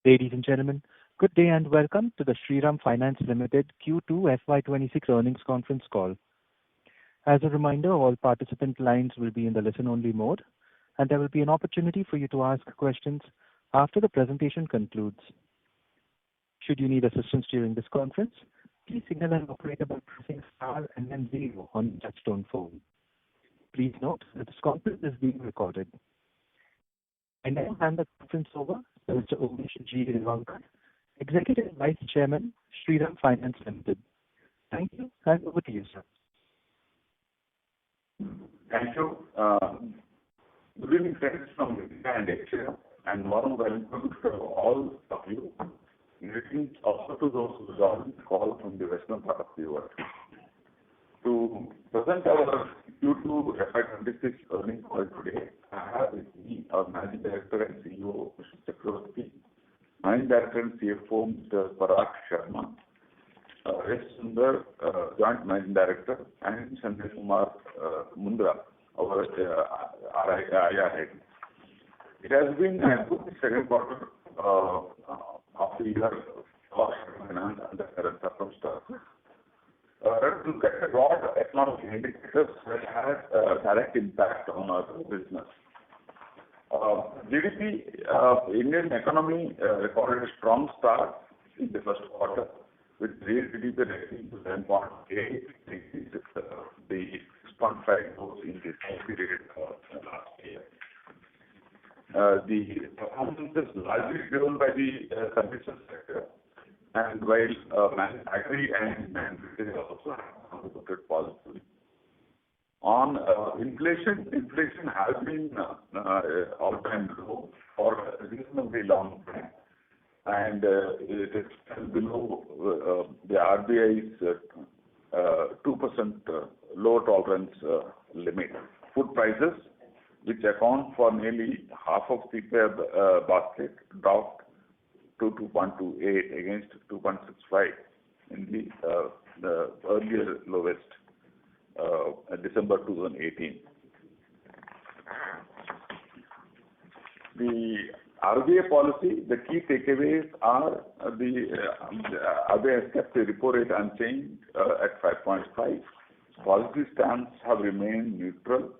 Ladies and gentlemen, good day and welcome to the Shriram Finance Limited Q2 FY2026 earnings conference call. As a reminder, all participant lines will be in the listen-only mode, and there will be an opportunity for you to ask questions after the presentation concludes. Should you need assistance during this conference, please signal an operator by pressing star and then 0 on your touch-tone phone. Please note that this conference is being recorded. I now hand the conference over to Mr. Umesh G. Revankar, Executive Vice Chairman, Shriram Finance Limited. Thank you, and over to you, sir. Thank you. Good evening, friends from India and Asia, and warm welcome to all of you. Greetings also to those who joined the call from the western part of the world. To present our Q2 FY2026 earnings call today, I have with me our Managing Director and CEO, Mr. Chakravarti, Managing Director and CFO, Mr. Parag Sharma, S. Sundar, Joint Managing Director, and Sanjay Kumar Mundra, our IR head. It has been a good second quarter of the year for finance under current circumstances. To get a broad economic indicators that has a direct impact on our business. GDP, Indian economy recorded a strong start in the first quarter with real GDP rating to 7.8, the 6.5 growth in the same period last year. The performance is largely driven by the services sector, and while manufacturing and retail also have contributed positively. On inflation has been all-time low for a reasonably long time, and it is below the RBI's 2% low tolerance limit. Food prices, which account for nearly half of the basket, dropped to 2.28 against 2.65 in the earlier lowest, December 2018. The RBI policy, the key takeaways are the RBI has kept the repo rate unchanged at 5.5. Policy stance have remained neutral.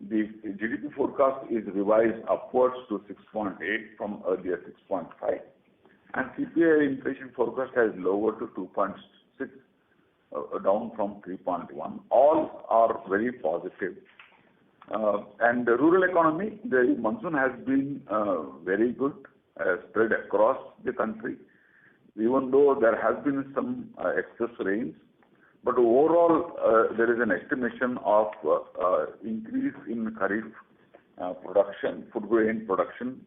The GDP forecast is revised upwards to 6.8 from earlier 6.5. And CPI inflation forecast has lowered to 2.6, down from 3.1. All are very positive. And the rural economy, the monsoon has been very good, spread across the country, even though there has been some excess rains. But overall, there is an estimation of increase in Kharif production, food grain production,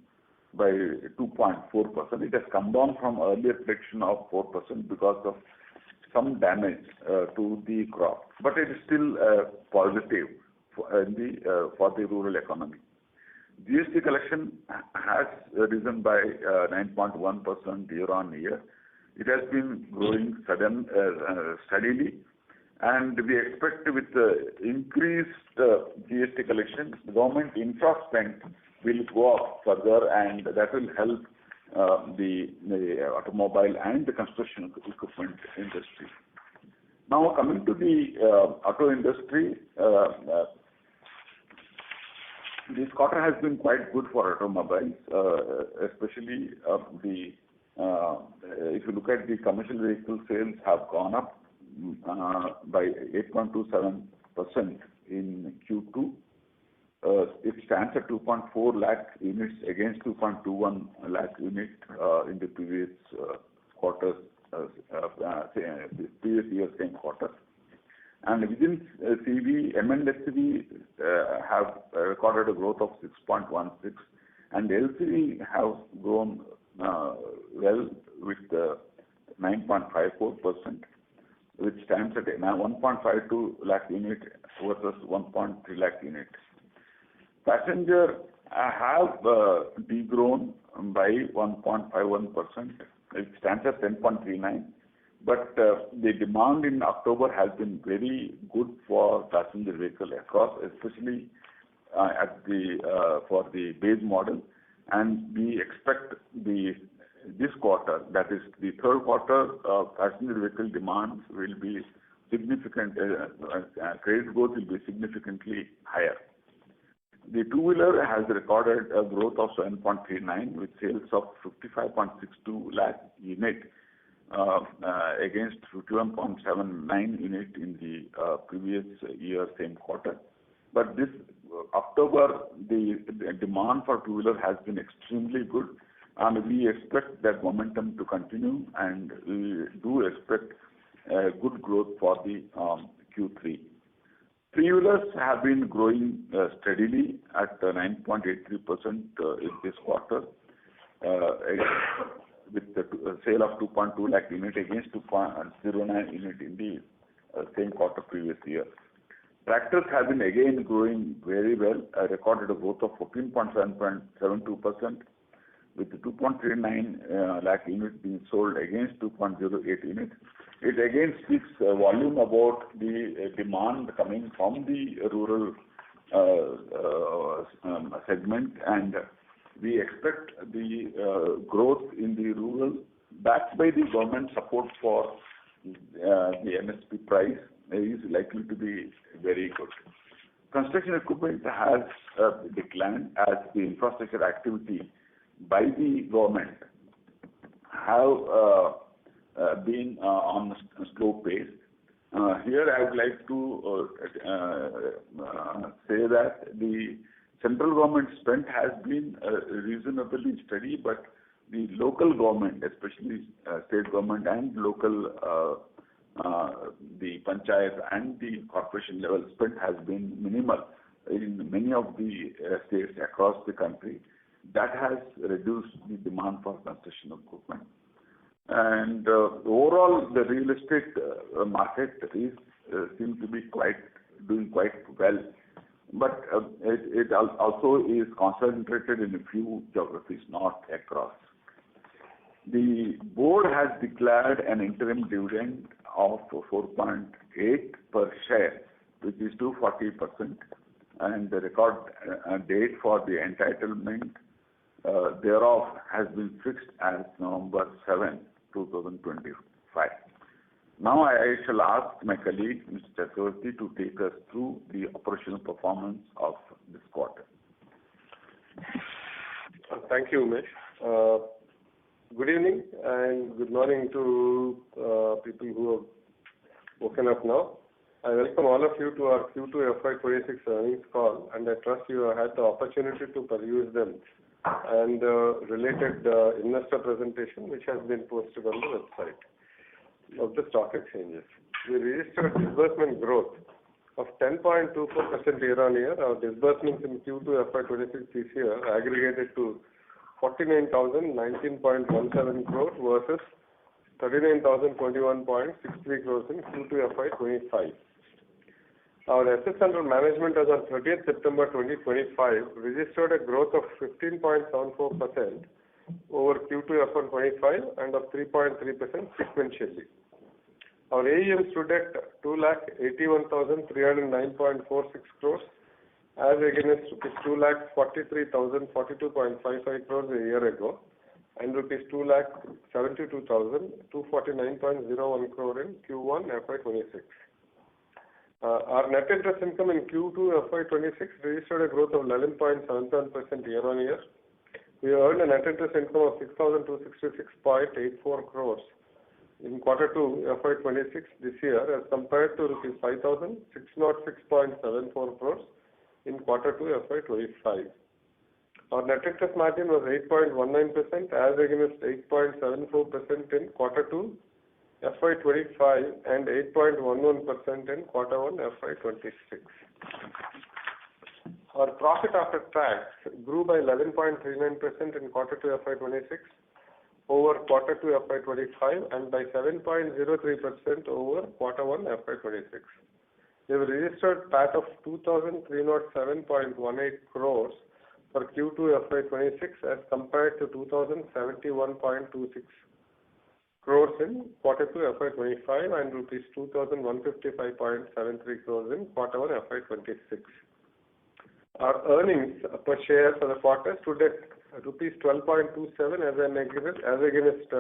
by 2.4%. It has come down from earlier prediction of 4% because of some damage to the crop. But it is still positive for the rural economy. GST collection has risen by 9.1% year on year. It has been growing steadily, and we expect with increased GST collection, the government infra spend will go up further, and that will help the automobile and the construction equipment industry. Now coming to the auto industry, this quarter has been quite good for automobiles, especially if you look at the commercial vehicle sales have gone up by 8.27% in Q2. It stands at 2.4 lakh units against 2.21 lakh units in the previous quarter, the previous year same quarter. And within CV, M&HCV have recorded a growth of 6.16, and LCV have grown well with 9.54%, which stands at 1.52 lakh units versus 1.3 lakh units. Passenger have degrown by 1.51%. It stands at 10.39. But the demand in October has been very good for passenger vehicle across, especially for the base model, and we expect the this quarter, that is the third quarter, passenger vehicle demand will be significant, credit growth will be significantly higher. The two-wheeler has recorded a growth of 7.39 with sales of 55.62 lakh unit against 51.79 unit in the previous year same quarter. But this October, the demand for two-wheeler has been extremely good, and we expect that momentum to continue, and we do expect good growth for the Q3. Three-wheelers have been growing steadily at 9.83% in this quarter, with the sale of 2.2 lakh unit against 2.09 unit in the same quarter previous year. Tractors have been again growing very well, recorded a growth of 14.72%, with the 2.39 lakh units being sold against 2.08 units. It again speaks volume about the demand coming from the rural segment, and we expect the growth in the rural, backed by the government support for the MSP price, is likely to be very good. Construction equipment has declined as the infrastructure activity by the government have been on a slow pace. Here I would like to say that the central government spend has been reasonably steady, but the local government, especially state government and local, the panchayat and the corporation level spend has been minimal in many of the states across the country. That has reduced the demand for construction equipment. And overall, the real estate market is seems to be doing quite well, but it also is concentrated in a few geographies, not across. The board has declared an interim dividend of 4.8 per share, which is 240%, and the record date for the entitlement thereof has been fixed as November 7, 2025. Now I shall ask my colleague, Mr. Chakravarti, to take us through the operational performance of this quarter. Thank you, Umesh. Good evening and good morning to people who have woken up now. I welcome all of you to our Q2 FY26 earnings call, and I trust you have had the opportunity to peruse them and related investor presentation which has been posted on the website of the stock exchanges. We registered disbursement growth of 10.24% year on year. Our disbursements in Q2 FY26 this year aggregated to 49,019.17 crores versus 39,021.63 crores in Q2 FY25. Our assets under management as on 30th September 2025 registered a growth of 15.74% over Q2 FY25 and of 3.3% sequentially. Our AUM stood at 2,81,309.46 crores as against ₹2,43,042.55 crores a year ago and ₹2,72,249.01 crore in Q1 FY26. Our net interest income in Q2 FY26 registered a growth of 11.77% year on year. We earned a net interest income of 6,266.84 crores in Q2 FY26 this year as compared to ₹5,606.74 crores in Q2 FY25. Our net interest margin was 8.19% as against 8.74% in Q2 FY25 and 8.11% in Q1 FY26. Our profit after tax grew by 11.39% in Q2 FY26 over Q2 FY25 and by 7.03% over Q1 FY26. We have registered PAT of 2,307.18 crores for Q2 FY26 as compared to 2,071.26 crores in Q2 FY25 and rupees 2,155.73 crores in Q1 FY26. Our earnings per share for the quarter stood at rupees 12.27 as against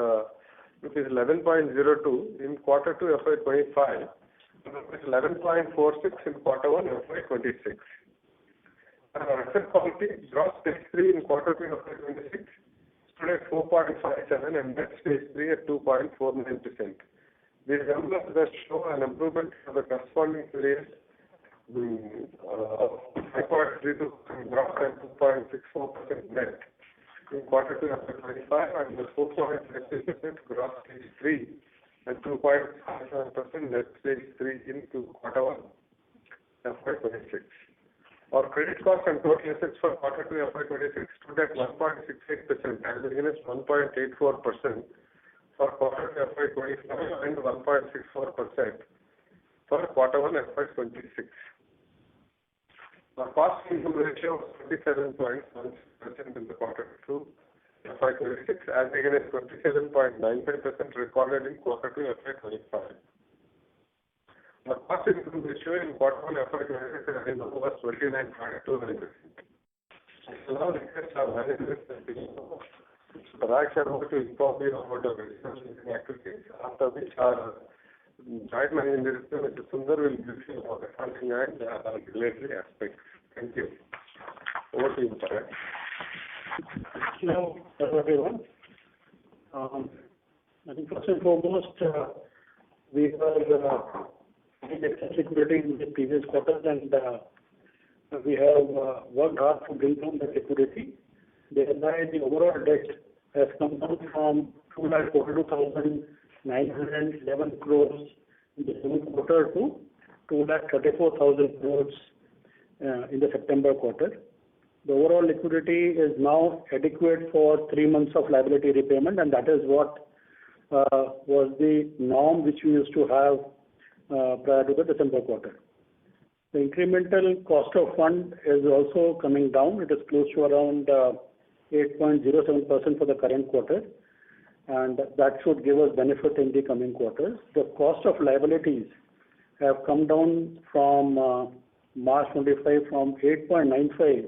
rupees 11.02 in quarter 2 FY25, and rupees 11.46 in quarter 1 FY26. Asset quality, gross stage 3 in quarter 2 FY26 stood at 4.57 and net stage 3 at 2.49%. These numbers thus show an improvement for the corresponding period of 5.32% gross and 2.64% net in quarter 2 FY25, and the 4.50% gross stage 3 and 2.57% net stage 3 into quarter 1 FY26. Our credit cost and total assets for quarter 2 FY26 stood at 1.68% as against 1.84% for quarter 2 FY25 and 1.64% for quarter 1 FY26. Our cost income ratio was 27.1% in the quarter 2 FY26 as against 27.95% recorded in quarter 2 FY25. Our cost income ratio in quarter 1 FY26 was 29.29%. Now request our management Parag Sharma to inform you about the business activities, after which our Joint Managing Director, Mr. Sundar, will give you about accounting and regulatory aspects. Thank you. Over to you, Parag. Hello, everyone. I think first and foremost, we were in excess liquidity in the previous quarters, and we have worked hard to bring down the liquidity. Thereby, the overall debt has come down from 2,42,911 crores in the June quarter to 2,34,000 crores in the September quarter. The overall liquidity is now adequate for 3 months of liability repayment, and that is what was the norm which we used to have prior to the December quarter. The incremental cost of fund is also coming down. It is close to around 8.07% for the current quarter, and that should give us benefit in the coming quarters. The cost of liabilities have come down from March 25 from 8.95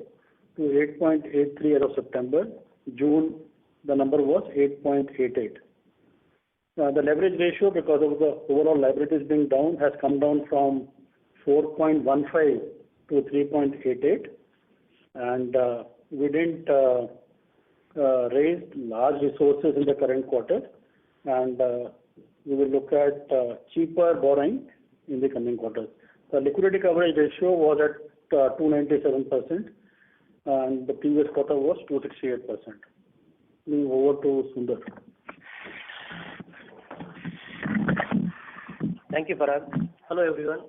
to 8.83 as of September. June, the number was 8.88. The leverage ratio, because of the overall liabilities being down, has come down from 4.15 to 3.88, and we didn't raise large resources in the current quarter, and we will look at cheaper borrowing in the coming quarters. The liquidity coverage ratio was at 297%, and the previous quarter was 268%. Moving over to Sundar. Thank you, Parag. Hello, everyone.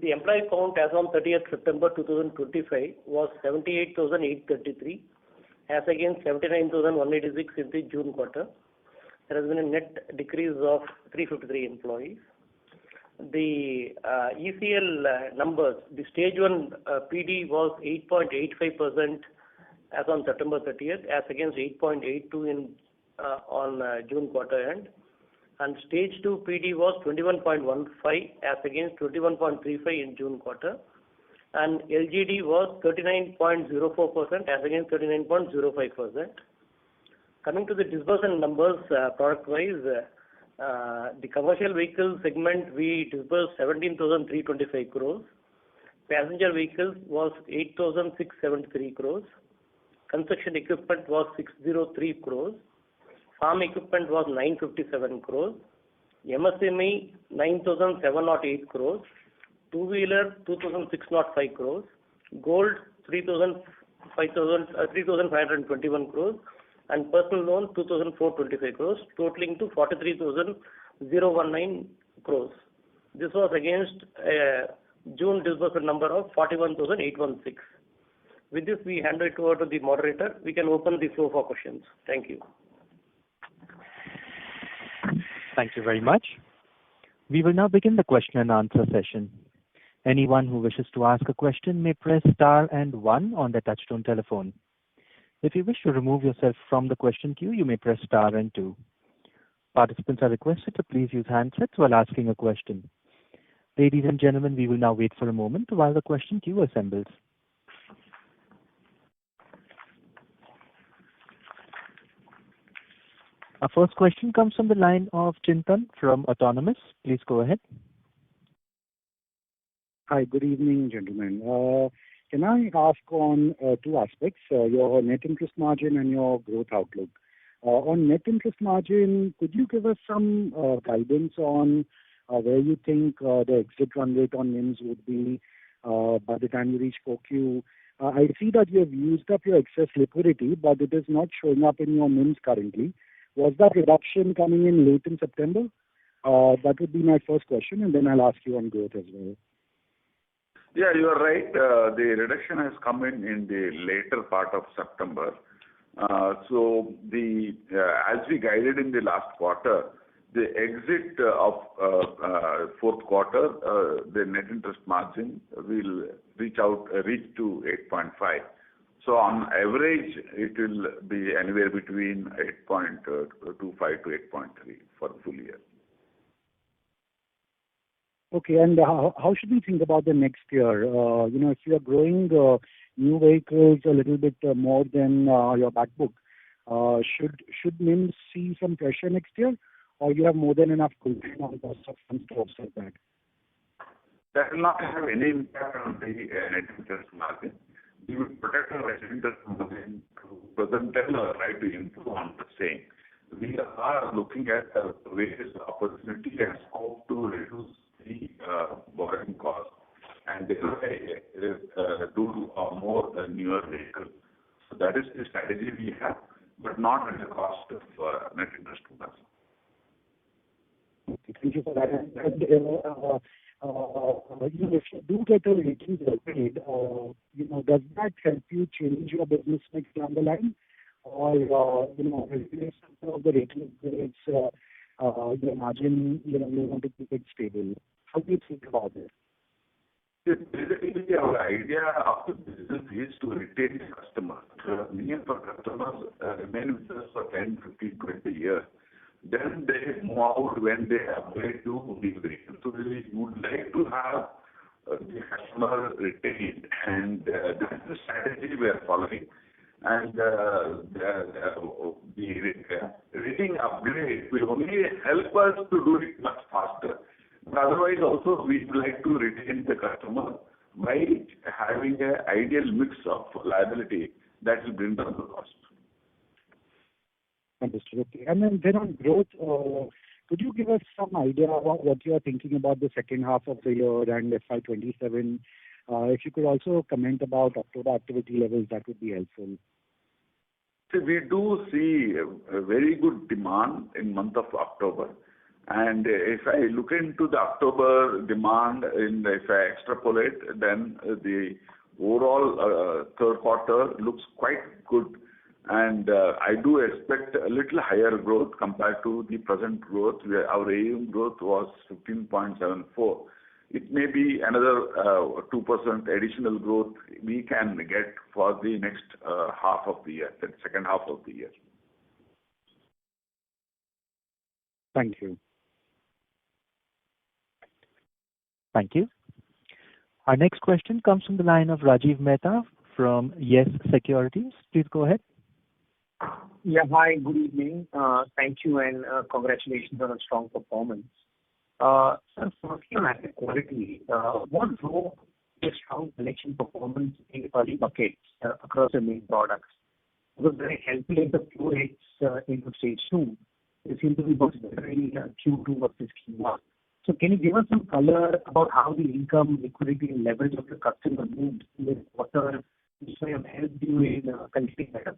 The employee count as on 30th September 2025 was 78,833, as against 79,186 in the June quarter. There has been a net decrease of 353 employees. The ECL numbers, the stage 1 PD was 8.85% as on September 30th, as against 8.82 on June quarter end. And stage 2 PD was 21.15 as against 21.35 in June quarter. And LGD was 39.04% as against 39.05%. Coming to the disbursement numbers, product-wise, the commercial vehicle segment, we disbursed 17,325 crores. Passenger vehicles was 8,673 crores. Construction equipment was 603 crores. Farm equipment was 957 crores. MSME 9,708 crores. Two-wheeler 2,605 crores. Gold 3,521 crores. And personal loan 2,425 crores, totaling to 43,019 crores. This was against June disbursement number of 41,816. With this, we hand it over to the moderator. We can open the floor for questions. Thank you. Thank you very much. We will now begin the question and answer session. Anyone who wishes to ask a question may press star and 1 on their touchtone telephone. If you wish to remove yourself from the question queue, you may press star and 2. Participants are requested to please use handsets while asking a question. Ladies and gentlemen, we will now wait for a moment while the question queue assembles. Our first question comes from the line of Chintan from Autonomous. Please go ahead. Hi, good evening, gentlemen. Can I ask on two aspects, your net interest margin and your growth outlook? On net interest margin, could you give us some guidance on where you think the exit run rate on NIMs would be by the time you reach 4Q? I see that you have used up your excess liquidity, but it is not showing up in your NIMs currently. Was that reduction coming in late in September? That would be my first question, and then I'll ask you on growth as well. Yeah, you are right. The reduction has come in the later part of September. So as we guided in the last quarter, the exit of fourth quarter, the net interest margin will reach to 8.5. So on average, it will be anywhere between 8.25 to 8.3 for the full year. Okay, and how should we think about the next year? If you are growing new vehicles a little bit more than your back book, should NIMs see some pressure next year, or you have more than enough cushion on the cost of funds to offset that? That will not have any impact on the net interest margin. We will protect our net interest margin to present or try to improve on the same. We are looking at various opportunity and scope to reduce the borrowing cost and do more newer vehicles. So that is the strategy we have, but not at the cost of net interest margin. Okay, thank you for that. And if you do get a rating upgrade, does that help you change your business mix down the line? Or, replace some of the rating upgrades, your margin, you want to keep it stable? How do you think about it? Basically, our idea of the business is to retain the customer. Many of our customers remain with us for 10, 15, 20 years. Then they move out when they upgrade to new vehicles. So we would like to have the customer retained, and that's the strategy we are following. And the rating upgrade will only help us to do it much faster. But otherwise, also we would like to retain the customer by having an ideal mix of liability that will bring down the cost. Understood. Okay. And then on growth, could you give us some idea about what you are thinking about the second half of the year and FY27? If you could also comment about October activity levels, that would be helpful. See, we do see a very good demand in month of October. And if I look into the October demand, if I extrapolate, then the overall third quarter looks quite good. And I do expect a little higher growth compared to the present growth, where our AUM growth was 15.74. It may be another 2% additional growth we can get for the next half of the year, the second half of the year. Thank you. Thank you. Our next question comes from the line of Rajiv Mehta from Yes Securities. Please go ahead. Yeah, hi, good evening. Thank you and congratulations on a strong performance. Sir, firstly on asset quality, what drove the strong collection performance in early buckets across the main products? It was very helpful in the flow rates into stage 2. It seemed to be much better in Q2 versus Q1. So can you give us some color about how the income, liquidity and leverage of the customer moved in this quarter, which may have helped you in collecting better?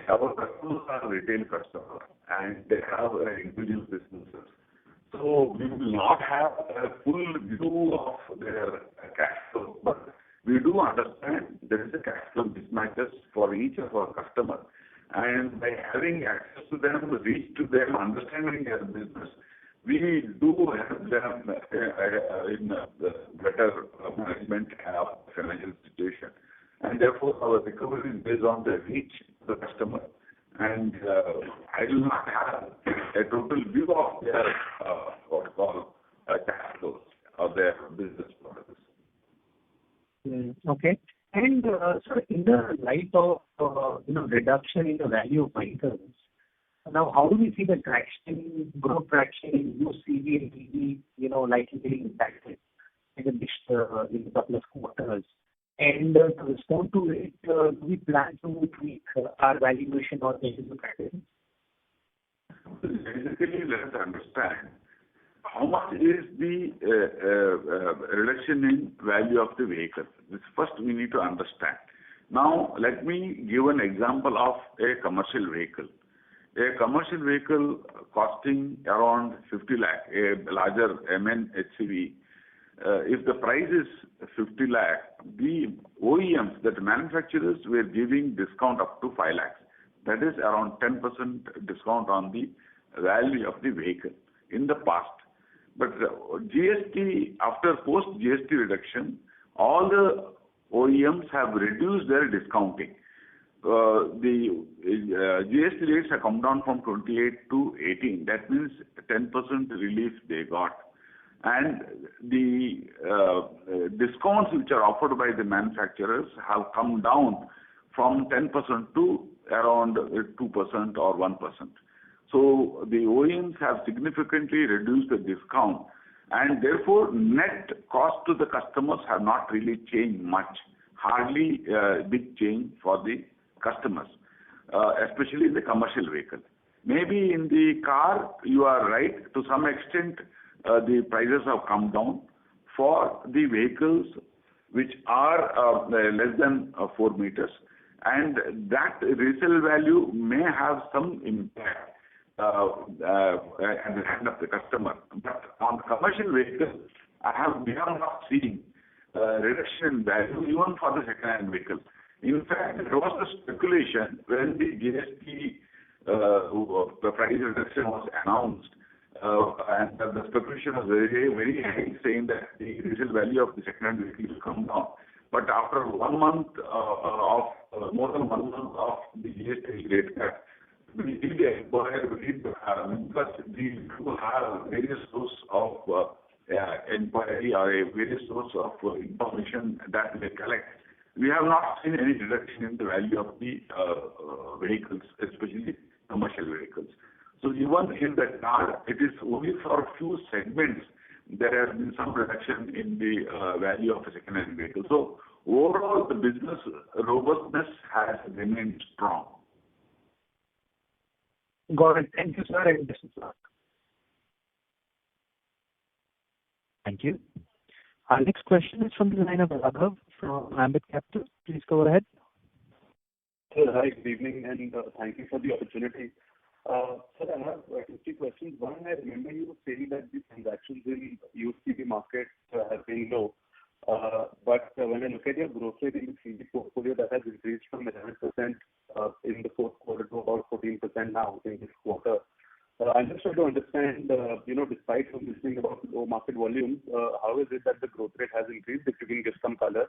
Our customers are retail customers and they have individual businesses. So we will not have a full view of their cash flow, but we do understand there is a cash flow mismatches for each of our customers. And by having access to them, reach to them, understanding their business, we do help them in better management of financial situation. And therefore, our recovery is based on the reach of the customer. And I do not have a total view of their cash flows or their business models. Okay. And sir, in the light of reduction in the value of vehicles, Now, how do we see the growth traction in used CV and EV, likely getting impacted in the next in a couple of quarters? And to respond to it, do we plan to tweak our valuation or changes the practices? Basically, let's understand how much is the reduction in value of the vehicle. This first we need to understand. Now, let me give an example of a commercial vehicle. A commercial vehicle costing around 50 lakh, a larger MN HCV, if the price is 50 lakh, the OEMs, that manufacturers, were giving discount up to 5 lakhs. That is around 10% discount on the value of the vehicle in the past. But GST, after post-GST reduction, all the OEMs have reduced their discounting. The GST rates have come down from 28 to 18. That means 10% relief they got. And the discounts which are offered by the manufacturers have come down from 10% to around 2% or 1%. So the OEMs have significantly reduced the discount, and therefore net cost to the customers have not really changed much, hardly big change for the customers, especially in the commercial vehicle. Maybe in the car, you are right, to some extent the prices have come down for the vehicles which are less than 4 meters, and that resale value may have some impact at the hand of the customer. But on commercial vehicles, we have not seen reduction in value even for the second-hand vehicle. In fact, there was a speculation when the GST the price reduction was announced, and the speculation was very, very high, saying that the resale value of the second-hand vehicle will come down. But after 1 month more than 1 month of the GST rate cut, we did inquire, because we do have various sources of inquiry or various sources of information that we collect. We have not seen any reduction in the value of the vehicles, especially commercial vehicles. So even in the car, it is only for a few segments there has been some reduction in the value of a second-hand vehicle. So overall, the business robustness has remained strong. Got it. Thank you, sir, and best of luck. Thank you. Our next question is from the line of Raghav from Ambit Capital. Please go ahead. Hi, good evening, and thank you for the opportunity. Sir, I have 2 questions. One, I remember you saying that the transactions in used CV market have been low. But when I look at your growth rate in the CV portfolio, that has increased from 11% in the fourth quarter to about 14% now in this quarter. I'm just trying to understand, despite you listening about low market volumes, how is it that the growth rate has increased? If you can give some color,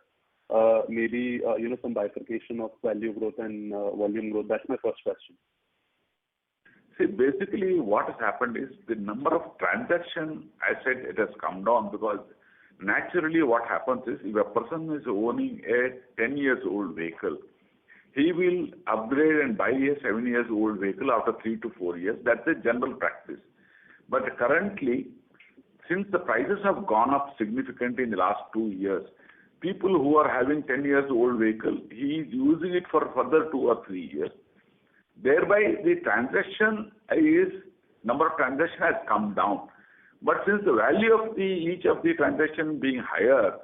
maybe some bifurcation of value growth and volume growth. That's my first question. See, basically what has happened is the number of transactions, I said it has come down because naturally what happens is if a person is owning a 10 years old vehicle, he will upgrade and buy a 7 years old vehicle after 3 to 4 years. That's a general practice. But currently, since the prices have gone up significantly in the last 2 years, people who are having 10 years old vehicle, he is using it for further 2 or 3 years. Thereby, the number of transactions has come down. But since the value of each of the transaction being higher,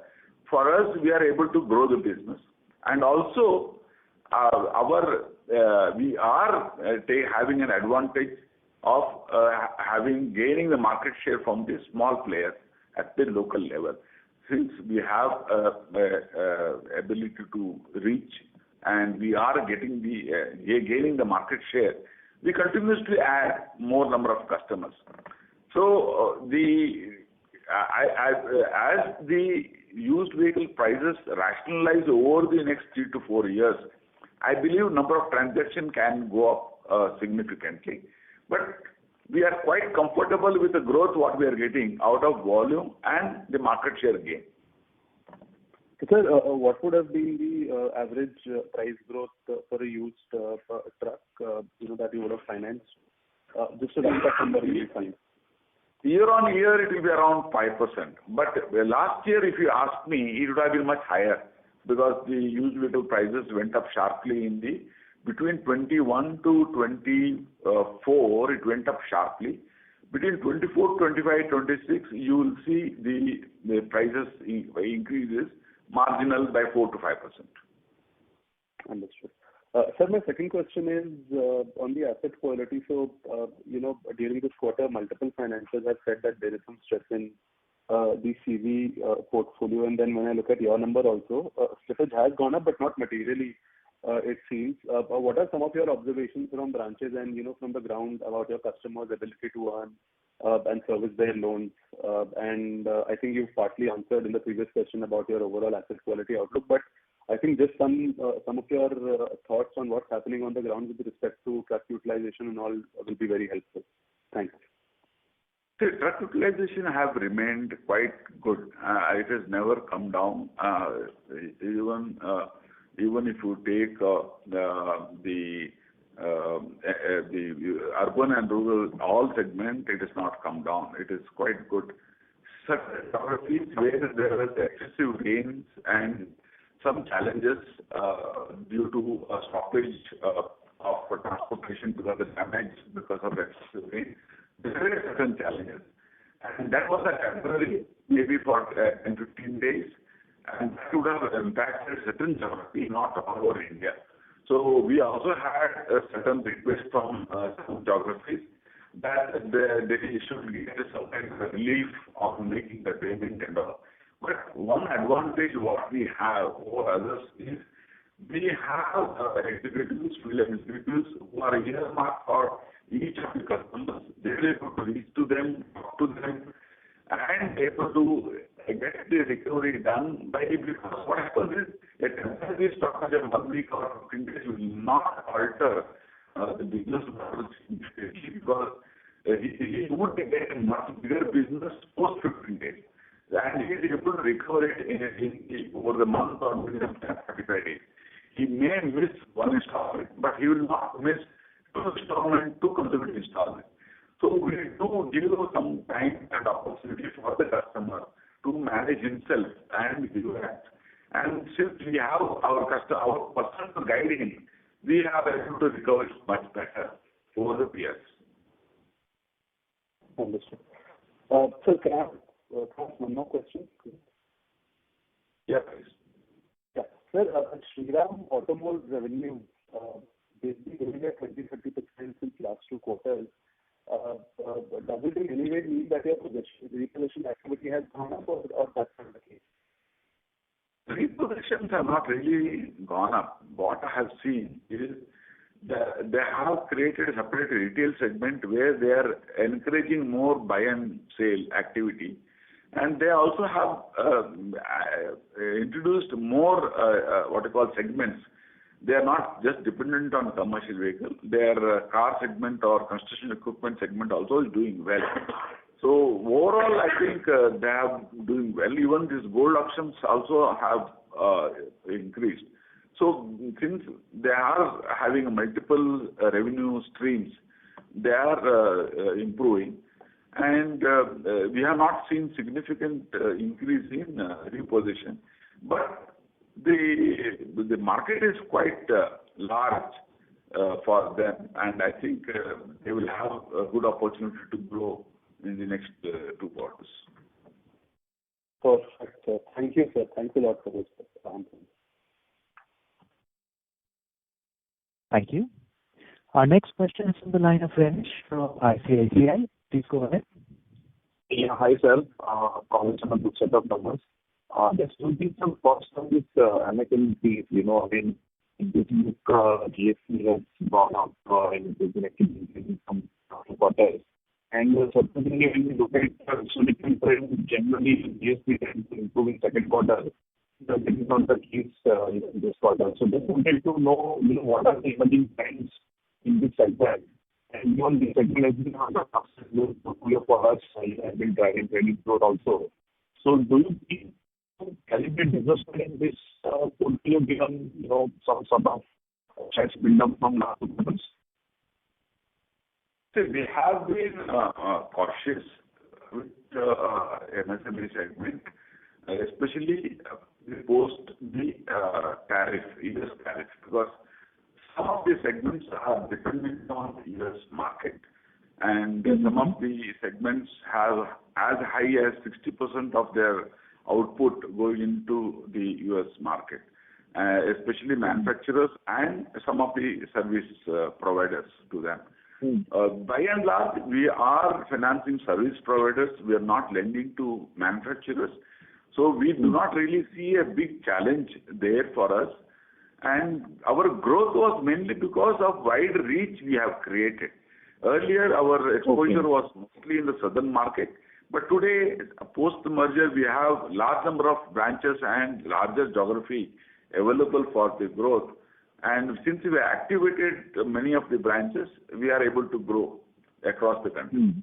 for us, we are able to grow the business. And also, we are having an advantage of gaining the market share from the small players at the local level. Since we have ability to reach and we are gaining the market share, we continuously add more number of customers. So as the used vehicle prices rationalize over the next 3 to 4 years, I believe number of transactions can go up significantly. But we are quite comfortable with the growth what we are getting out of volume and the market share gain. Sir, what would have been the average price growth for a used truck that you would have financed? Just so that number really fine. Year on year, it will be around 5%. But last year, if you ask me, it would have been much higher because the used vehicle prices went up sharply between 21 to 24, it went up sharply. Between 24, 25, 26, you will see the prices increases marginal by 4 to 5%. Understood. Sir, my second question is on the asset quality. So, during this quarter, multiple financiers have said that there is some stress in the CV portfolio. And then when I look at your number also, slippage has gone up, but not materially, it seems. What are some of your observations from branches and, from the ground about your customers' ability to earn and service their loans? And I think you've partly answered in the previous question about your overall asset quality outlook, but I think just some of your thoughts on what's happening on the ground with respect to truck utilization and all will be very helpful. Thanks. The truck utilization have remained quite good. It has never come down. Even if you take the urban and rural all segment, it has not come down. It is quite good. Certain geographies where there was excessive rains and some challenges due to a stoppage of transportation because of the damage because of excessive rain. There were certain challenges. And that was a temporary, maybe for 10-15 days. And that would have impacted certain geography, not all over India. So we also had a certain request from some geographies that they should get some kind of relief on making the payment and all. But one advantage what we have over others is we have executives, field executives who are earmarked for each of the customers. They are able to reach to them, talk to them, and able to get the recovery done because what happens is a temporary stoppage of 1 week or 15 days will not alter the business model significantly because he would get a much bigger business post 15 days. And he is able to recover it over the month or within 45 days. He may miss one installment, but he will not miss two consecutive installments. So we do give some time and opportunity for the customer to manage himself and do that. And since we have our person to guide him, we are able to recover it much better over the years. Understood. Sir, can I ask one more question? Yeah, please. Yeah. Sir, Shriram Automobile revenue basically growing at 20-30% since last 2 quarters. Does it in any way mean that your repossession activity has gone up or that's not the case? Repossessions have not really gone up. What I have seen is that they have created a separate retail segment where they are encouraging more buy and sale activity. And they also have introduced more segments. They are not just dependent on commercial vehicle. Their car segment or construction equipment segment also is doing well. So overall, I think they are doing well. Even these gold auctions also have increased. So since they are having multiple revenue streams, they are improving. And we have not seen significant increase in repossession. But the market is quite large for them, and I think they will have a good opportunity to grow in the next 2 quarters. Perfect. Thank you, sir. Thanks a lot for this answer. Thank you. Our next question is from the line of Ramesh from ICICI. Please go ahead. Yeah, hi, sir. Comments on a good set of numbers. Just to give some thoughts on this amicable piece, again, this book GST has gone up and it has been actually increasing some quarters. And certainly when we look at different trend, generally GST tends to improve in second quarter. This is not the case in this quarter. So just wanted to know, what are the emerging trends in this segment? And even this segment has been on the fastest portfolio for us. It has been driving credit growth also. So do you think calibrate investment in this portfolio given, some sort of checks build up from last 2 quarters? So we have been cautious with MSME segment, especially post the tariff, US tariff, because some of the segments are dependent on US market, and some of the segments have as high as 60% of their output going into the US market, especially manufacturers and some of the service providers to them. By and large, we are financing service providers. We are not lending to manufacturers. So we do not really see a big challenge there for us. And our growth was mainly because of wide reach we have created. Earlier, our exposure was mostly in the southern market. But today, post the merger, we have large number of branches and larger geography available for the growth. And since we activated many of the branches, we are able to grow across the country.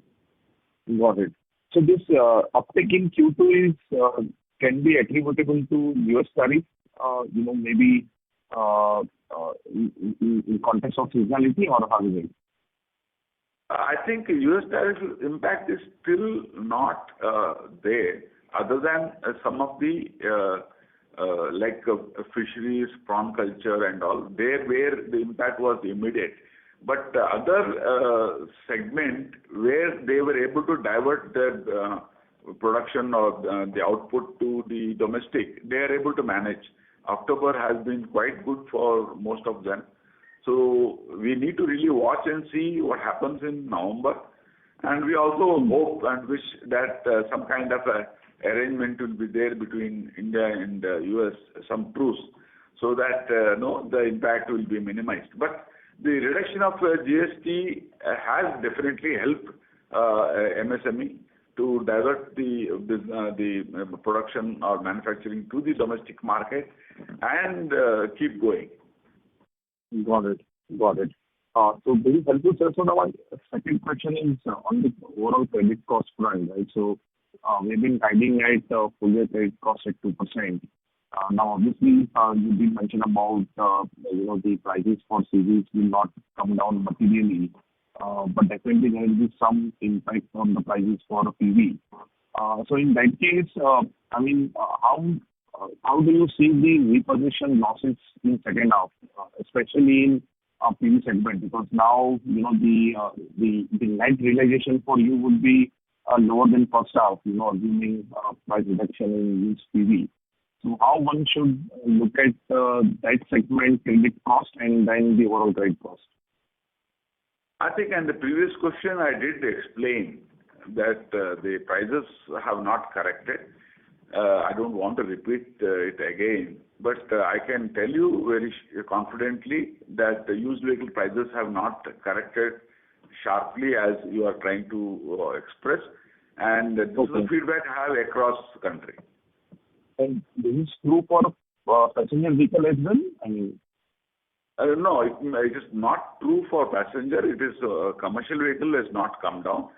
Got it. So this uptick in Q2 is can be attributable to US tariff, maybe in context of seasonality, or how is it? I think US tariff impact is still not there, other than some of the fisheries, prawn culture and all, there where the impact was immediate. But other segment where they were able to divert their production or the output to the domestic, they are able to manage. October has been quite good for most of them. So we need to really watch and see what happens in November. And we also hope and wish that some kind of arrangement will be there between India and US, some truce, so that the impact will be minimized. But the reduction of GST has definitely helped MSME to divert the production or manufacturing to the domestic market and keep going. Got it. So this is helpful, sir. So now my second question is on the overall credit cost front, right? So we've been guiding at full year credit cost at 2%. Now, obviously, you did mention about the prices for CVs will not come down materially, but definitely there will be some impact on the prices for PV. So in that case, how do you see the repossession losses in second half, especially in PV segment? Because now the net realization for you would be lower than first half, assuming price reduction in used PV. So how one should look at that segment credit cost and then the overall credit cost? I think in the previous question I did explain that the prices have not corrected. I don't want to repeat it again, but I can tell you very confidently that the used vehicle prices have not corrected sharply as you are trying to express, and this is the feedback I have across the country. And this is true for passenger vehicle as well? No, it is not true for passenger. It is commercial vehicle has not come down.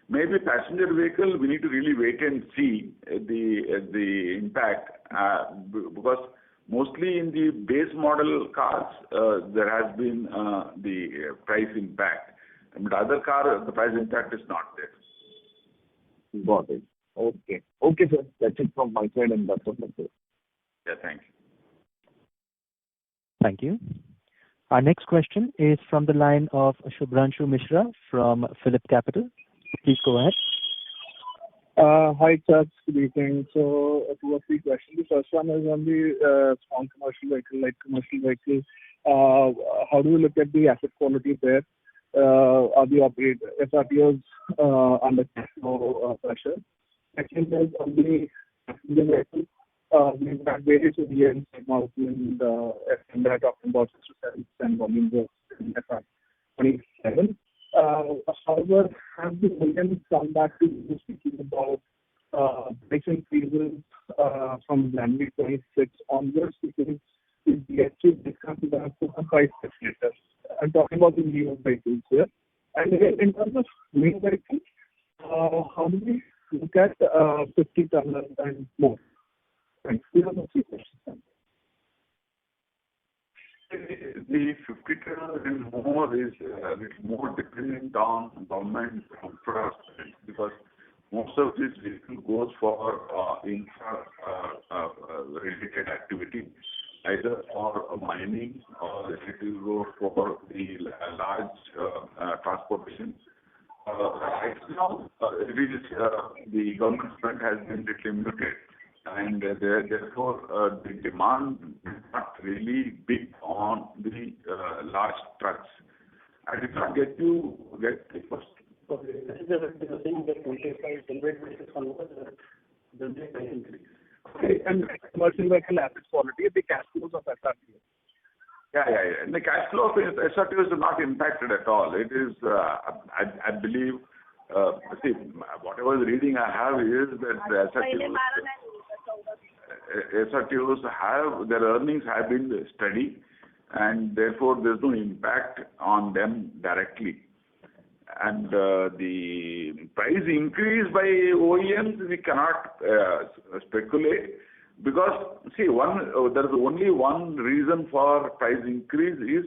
Maybe passenger vehicle, we need to really wait and see the impact because mostly in the base model cars there has been the price impact. But other car, the price impact is not there. Got it. Okay, sir. That's it from my side, and that's all. Yeah, thank you. Thank you. Our next question is from the line of Shubhranshu Mishra from Phillip Capital. Please go ahead. Hi, sir. Good evening. So, 2 or 3 questions. The first one is on the small commercial vehicle, light commercial vehicle. How do you look at the asset quality there? Are the SRTOs under cash flow pressure? Second is on the passenger vehicle. We've had various OEMs now in the FY talking about 6 to 7% volumes of FY27. However, have the OEMs come back to you speaking about price increases from January 26 onwards, because the actual discount is around 4.5%. I'm talking about the new vehicles here. And in terms of new vehicles, how do we look at 50 ton and more? Thanks. These are the 3 questions. The 50 and more is a little more dependent on government infrastructure because most of this vehicle goes for infra related activity, either for mining or it will go for the large transportation. Right now, it is the government spend has been little muted, and therefore the demand is not really big on the large trucks. I did not get the first. Okay, this is the thing that 25 delivered basis onwards, the price increase. Okay, and commercial vehicle asset quality, the cash flows of SRTO. Yeah. And the cash flow of SRTO is not impacted at all. It is, I believe, see, whatever reading I have is that the SRTOs have, their earnings have been steady, and therefore there's no impact on them directly. And the price increase by OEMs, we cannot speculate because, see, there's only one reason for price increase is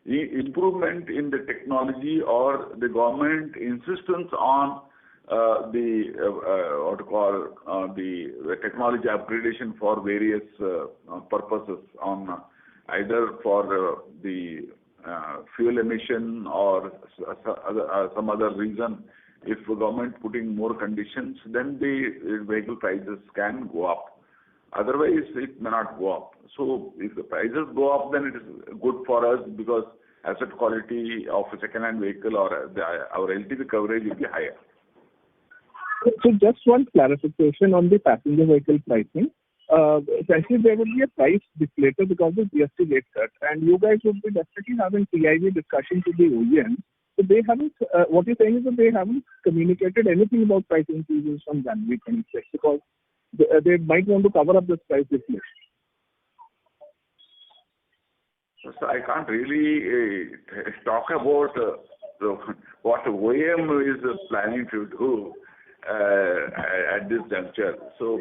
improvement in the technology or the government insistence on the technology upgradation for various purposes on either for the fuel emission or some other reason. If the government putting more conditions, then the vehicle prices can go up. Otherwise, it may not go up. So if the prices go up, then it is good for us because asset quality of a second-hand vehicle or our LTV coverage will be higher. So just one clarification on the passenger vehicle pricing. Essentially, there would be a price deflator because of GST rate cut, and you guys would be definitely having PIV discussion to the OEMs. So they haven't, what you're saying is that they haven't communicated anything about price increases from January 26 because they might want to cover up this price deflation. So I can't really talk about what OEM is planning to do at this juncture. So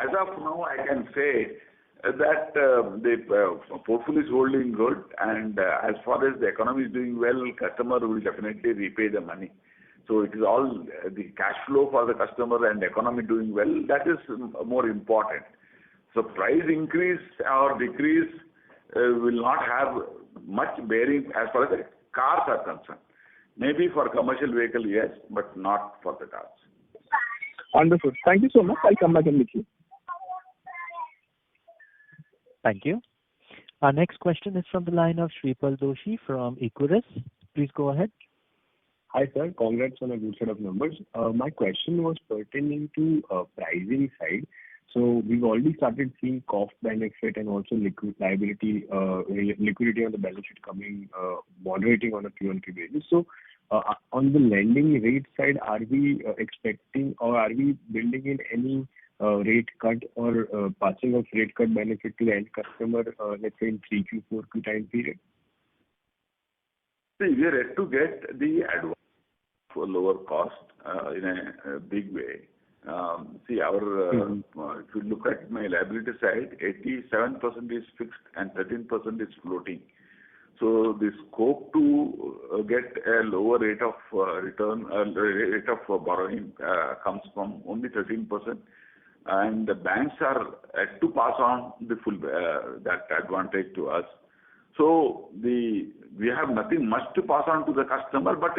as of now, I can say that the portfolio is holding good, and as far as the economy is doing well, customer will definitely repay the money. So it is all the cash flow for the customer and economy doing well. That is more important. So price increase or decrease will not have much bearing as far as the cars are concerned. Maybe for commercial vehicle, yes, but not for the cars. Understood. Thank you so much. I'll come back in the queue. Thank you. Our next question is from the line of Shripal Doshi from Equirus. Please go ahead. Hi, sir. Congrats on a good set of numbers. My question was pertaining to pricing side. So we've already started seeing cost benefit and also liquidity on the balance sheet coming, moderating on a Q1Q basis. So on the lending rate side, are we expecting or are we building in any rate cut or passing of rate cut benefit to the end customer, let's say in 3Q, 4Q time period? See, we are yet to get the advance for lower cost in a big way. See, if you look at my liability side, 87% is fixed and 13% is floating. So the scope to get a lower rate of return, rate of borrowing comes from only 13%, and the banks are yet to pass on the full that advantage to us. So we have nothing much to pass on to the customer, but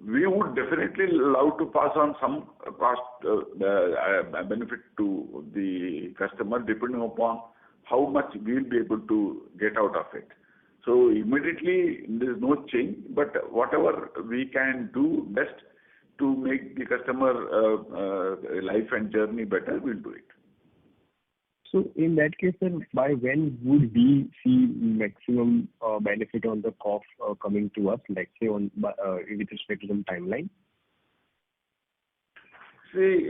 we would definitely love to pass on some cost benefit to the customer depending upon how much we will be able to get out of it. So immediately there is no change, but whatever we can do best to make the customer life and journey better, we'll do it. So in that case, then by when would we see maximum benefit on the cost coming to us, let's say on with respect to some timeline? See,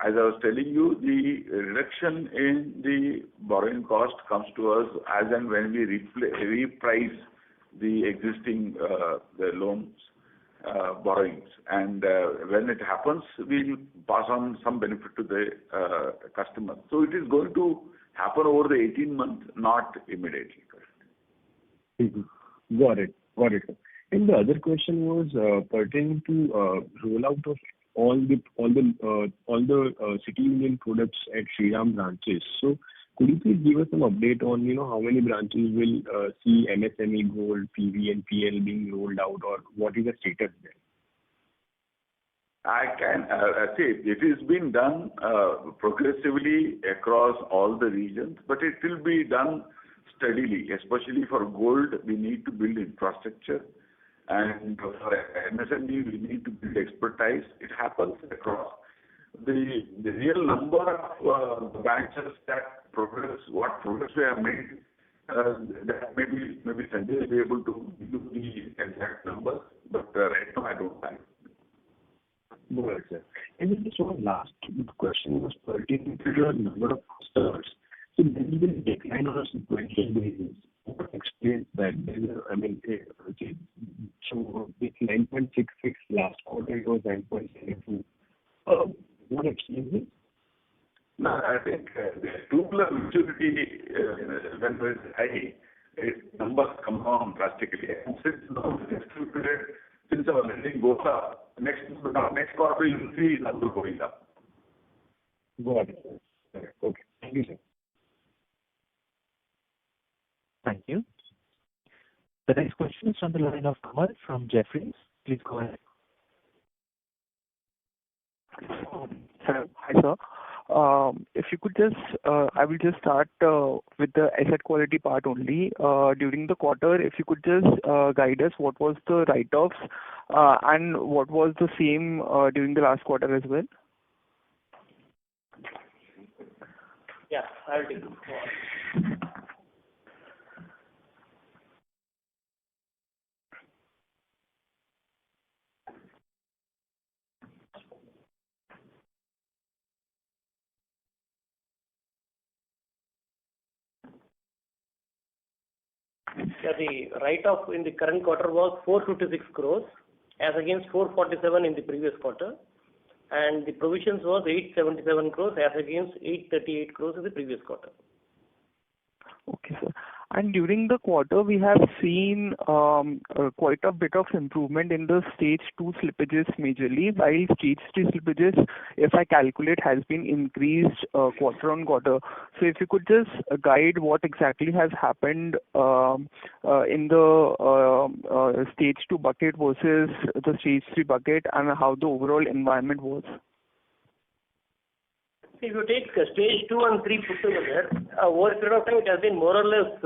as I was telling you, the reduction in the borrowing cost comes to us as and when we reprice the existing the loans. Borrowings, and when it happens, we will pass on some benefit to the customer. So it is going to happen over the 18 months, not immediately. Got it. Got it. And the other question was pertaining to rollout of all the City Union products at Shriram branches. So could you please give us some update on, how many branches will see MSME Gold, PV and PL being rolled out, or what is the status there? I can say it is being done progressively across all the regions, but it will be done steadily. Especially for gold, we need to build infrastructure, and for MSME, we need to build expertise. It happens across. The real number of branches that progress, what progress we have made, that maybe Sanjay will be able to give you the exact numbers, but right now I don't have. Good, sir. And then just one last question was pertaining to the number of customers. So there has been a decline on a sequential basis. What explains that? So it's 9.66 last quarter, it was 9.72. What explains it? No, I think the two-wheeler maturity when it is high, numbers come down drastically. And since now the festive period, since our lending goes up, next quarter you will see number going up. Got it. Okay. Thank you, sir. Thank you. The next question is from the line of Kamal from Jefferies. Please go ahead. Hi, sir. If you could just, I will just start with the asset quality part only. During the quarter, if you could just guide us what was the write-offs and what was the same during the last quarter as well? Yeah, I'll take it. Yeah, the write-off in the current quarter was 456 crores as against 447 in the previous quarter, and the provisions was 877 crores as against 838 crores in the previous quarter. Okay, sir. And during the quarter, we have seen quite a bit of improvement in the stage 2 slippages majorly, while stage 3 slippages, if I calculate, has been increased quarter on quarter. So if you could just guide what exactly has happened in the stage 2 bucket versus the stage 3 bucket, and how the overall environment was. If you take stage 2 and 3 put together, over a period of time it has been more or less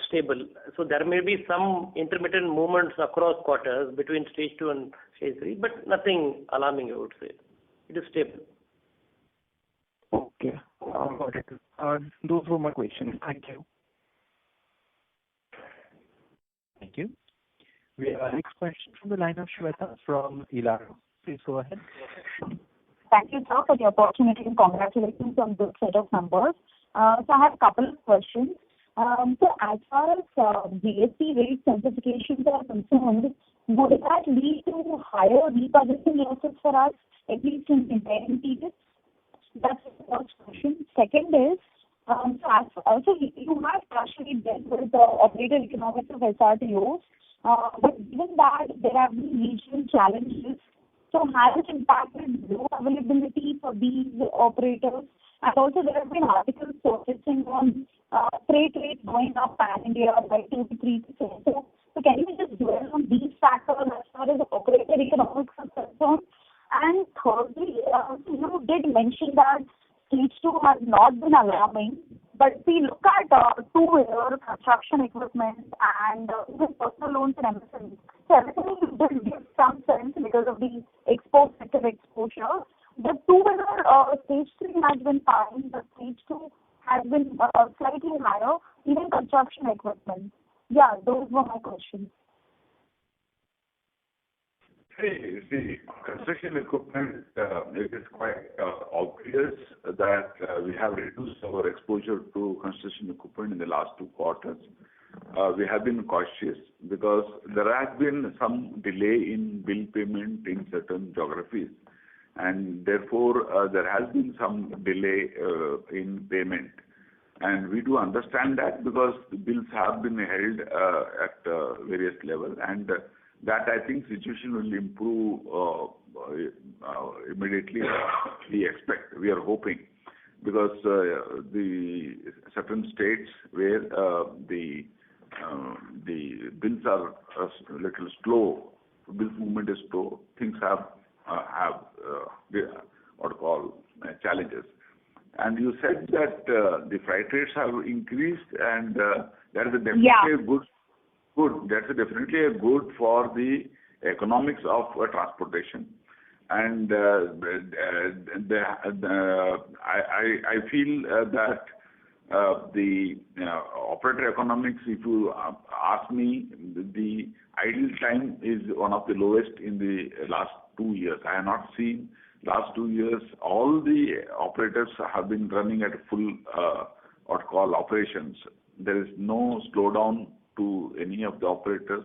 stable. So there may be some intermittent movements across quarters between stage 2 and stage 3, but nothing alarming, I would say. It is stable. Okay, got it. Those were my questions. Thank you. Thank you. We have our next question from the line of Shweta from Elara. Please go ahead. Thank you, sir, for the opportunity, and congratulations on good set of numbers. So I have a couple of questions. So as far as GST rate simplifications are concerned, would that lead to higher repossession losses for us, at least in comparing periods? That's the first question. Second is, also you have partially dealt with the operator economics of SRTOs, but given that there have been regional challenges, so has it impacted loan availability for these operators? And also there have been articles surfacing on freight rates going up pan-India by 2 to 3%. So can you just dwell on these factors as far as operator economics are concerned? And thirdly, you did mention that stage 2 has not been alarming, but if we look at two-wheeler, construction equipment, and even personal loans and MSME. So MSME you did give some sense because of the export sector exposure. The two-wheeler stage 3 has been fine, but stage 2 has been slightly higher, even construction equipment. Yeah, those were my questions. See, construction equipment, it is quite obvious that we have reduced our exposure to construction equipment in the last 2 quarters. We have been cautious because there has been some delay in bill payment in certain geographies, and therefore there has been some delay in payment. And we do understand that because the bills have been held at various levels, and that I think situation will improve immediately. We expect, we are hoping, because the certain states where the bills are a little slow, bill movement is slow, things have what you call challenges. And you said that the freight rates have increased, and that is definitely a good. That's definitely a good for the economics of transportation. And I feel that the operator economics, if you ask me, the idle time is one of the lowest in the last 2 years. I have not seen last 2 years all the operators have been running at full what call operations. There is no slowdown to any of the operators,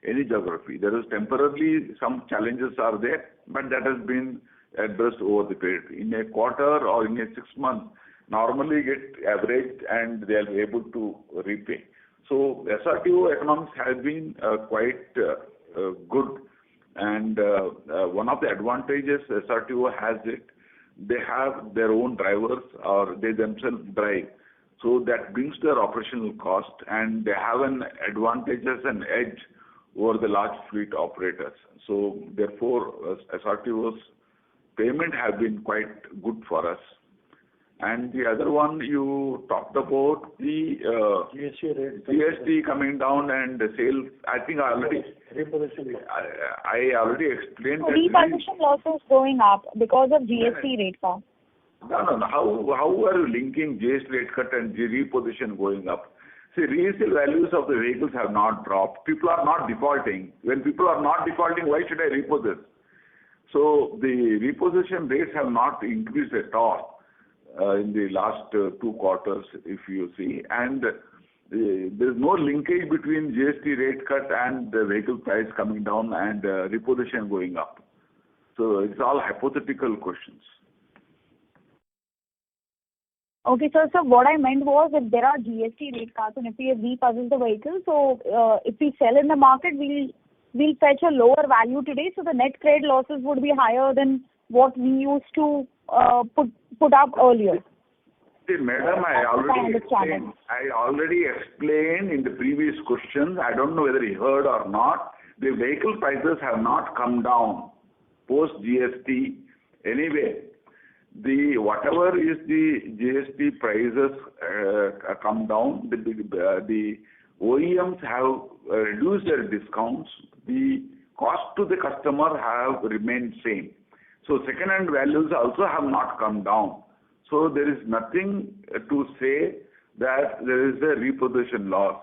any geography. There is temporarily some challenges are there, but that has been addressed over the period. In a quarter or in a 6 months, normally get averaged and they are able to repay. So SRTO economics has been quite good, and one of the advantages SRTO has they have their own drivers or they themselves drive. So that brings their operational cost, and they have an advantageous and edge over the large fleet operators. So therefore, SRTO's payment have been quite good for us. And the other one you talked about the GST coming down and the sales. I think I already explained that. Reposition losses going up because of GST rate cut. No. How are you linking GST rate cut and reposition going up? See, resale values of the vehicles have not dropped. People are not defaulting. When people are not defaulting, why should I repossess? So the reposition rates have not increased at all in the last 2 quarters, if you see. And there is no linkage between GST rate cut and the vehicle price coming down and reposition going up. So it's all hypothetical questions. Okay, sir. So what I meant was, if there are GST rate cuts and if we repossess the vehicle, so if we sell in the market, we'll fetch a lower value today. So the net credit losses would be higher than what we used to put up earlier. See, madam, I already explained in the previous questions. I don't know whether you heard or not. The vehicle prices have not come down post GST anyway. Whatever is the GST prices come down, the OEMs have reduced their discounts. The cost to the customer have remained same. So second-hand values also have not come down. So there is nothing to say that there is a reposition loss.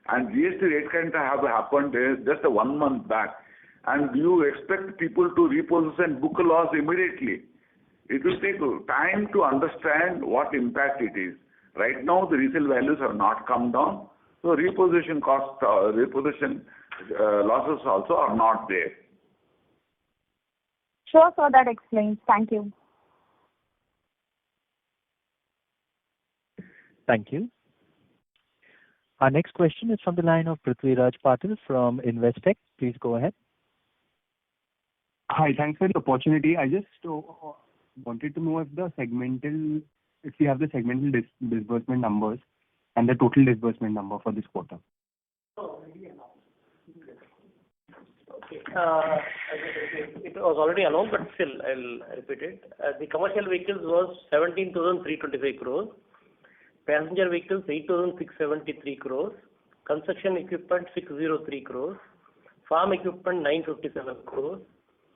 And GST rate cut have happened just 1 month back. And you expect people to repossess and book a loss immediately. It will take time to understand what impact it is. Right now, the resale values have not come down. So reposition cost, losses also are not there. Sure, sir, that explains. Thank you. Thank you. Our next question is from the line of Prithviraj Patil from Investec. Please go ahead. Hi, thanks for the opportunity. I just wanted to know if you have the segmental disbursement numbers and the total disbursement number for this quarter. Okay. It was already announced, but still I'll repeat it. The commercial vehicles was 17,325 crores. Passenger vehicles 8,673 crores. Construction equipment 603 crores. Farm equipment 957 crores.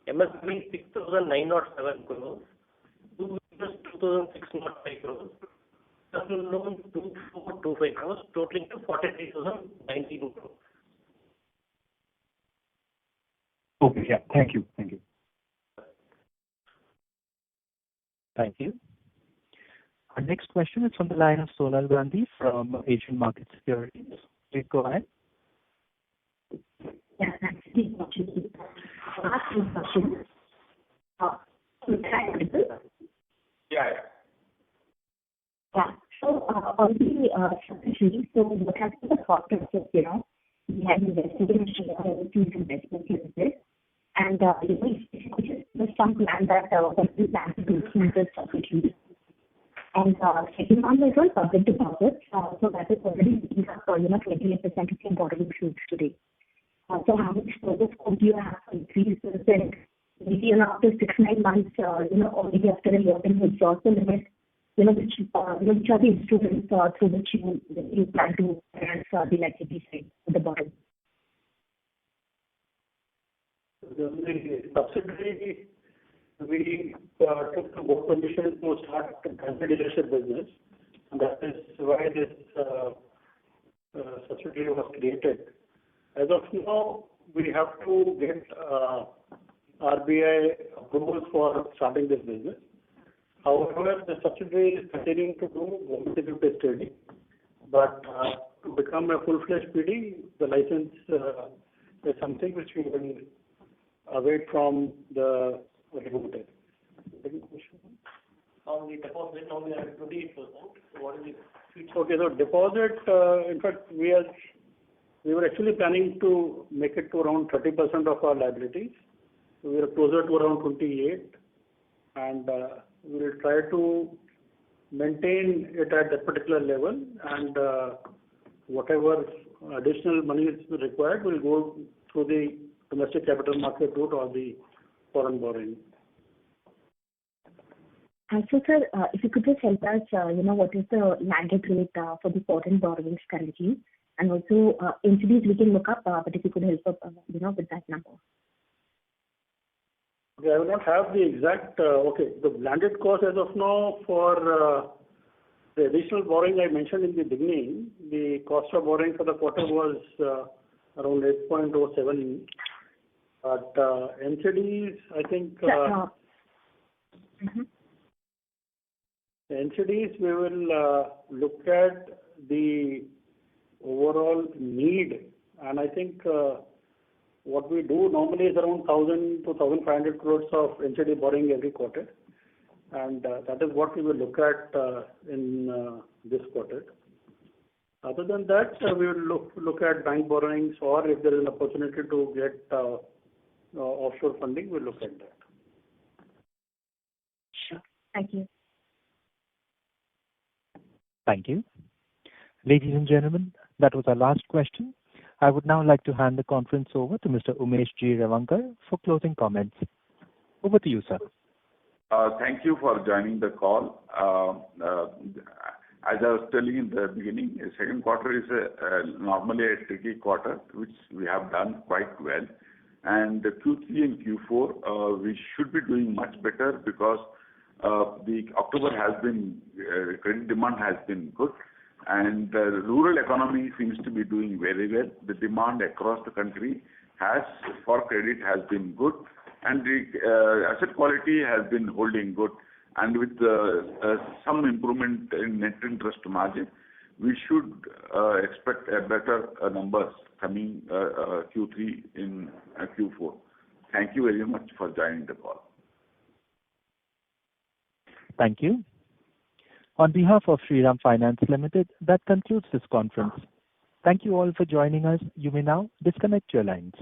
MSB 6,907 crores. Two wheelers 2,605 crores. Personal loan 2,425 crores, totaling to 43,019 crores. Okay, yeah. Thank you. Thank you. Our next question is from the line of Sonal Gandhi from Asian Market Securities. Please go ahead. Yeah, thanks for the opportunity. Last two questions. Yeah. Yeah. So, on the subsidiary, so what has been the thought process, we have invested in Shriram investment limited, and, if you could just give us some plan that what we plan to do through the subsidiary. And second one is on public deposits. So that is already making up, 28% of your borrowing issues today. So how much further scope do you have to increase this? And maybe after 6-9 months, or maybe after a year, when you exhaust the limit, which are the instruments through which you plan to finance the liability side of the borrowing? The subsidiary, we took the board permission to start the dealership business, and that is why this subsidiary was created. As of now, we have to get RBI approval for starting this business. However, the subsidiary is continuing to do government executive trading, but to become a full-fledged PD, the license is something which we will await from the regulator. Second question? On the deposit, now we are at 28%. What is the Okay, so deposit, in fact, we were actually planning to make it to around 30% of our liabilities. So we are closer to around 28, and we will try to maintain it at that particular level, and whatever additional money is required will go through the domestic capital market route or the foreign borrowing. And so, sir, if you could just help us, what is the landed rate for the foreign borrowings currently, and also NCDs we can look up, but if you could help us, with that number. Okay, I will not have the exact. The landed cost as of now for the additional borrowing I mentioned in the beginning, the cost of borrowing for the quarter was around 8.07. But NCDs, I think. NCDs, we will look at the overall need, and I think what we do normally is around 1,000 to 1,500 crores of NCD borrowing every quarter, and that is what we will look at in this quarter. Other than that, we will look at bank borrowings, or if there is an opportunity to get offshore funding, we'll look at that. Sure. Thank you. Thank you. Ladies and gentlemen, that was our last question. I would now like to hand the conference over to Mr. Umesh G. Revankar for closing comments. Over to you, sir. Thank you for joining the call. As I was telling in the beginning, the second quarter is normally a tricky quarter, which we have done quite well. And Q3 and Q4, we should be doing much better because the October has been, credit demand has been good, and the rural economy seems to be doing very well. The demand across the country for credit has been good, and the asset quality has been holding good. And with some improvement in net interest margin, we should expect a better numbers coming Q3 in Q4. Thank you very much for joining the call. Thank you. On behalf of Shriram Finance Limited, that concludes this conference. Thank you all for joining us. You may now disconnect your lines.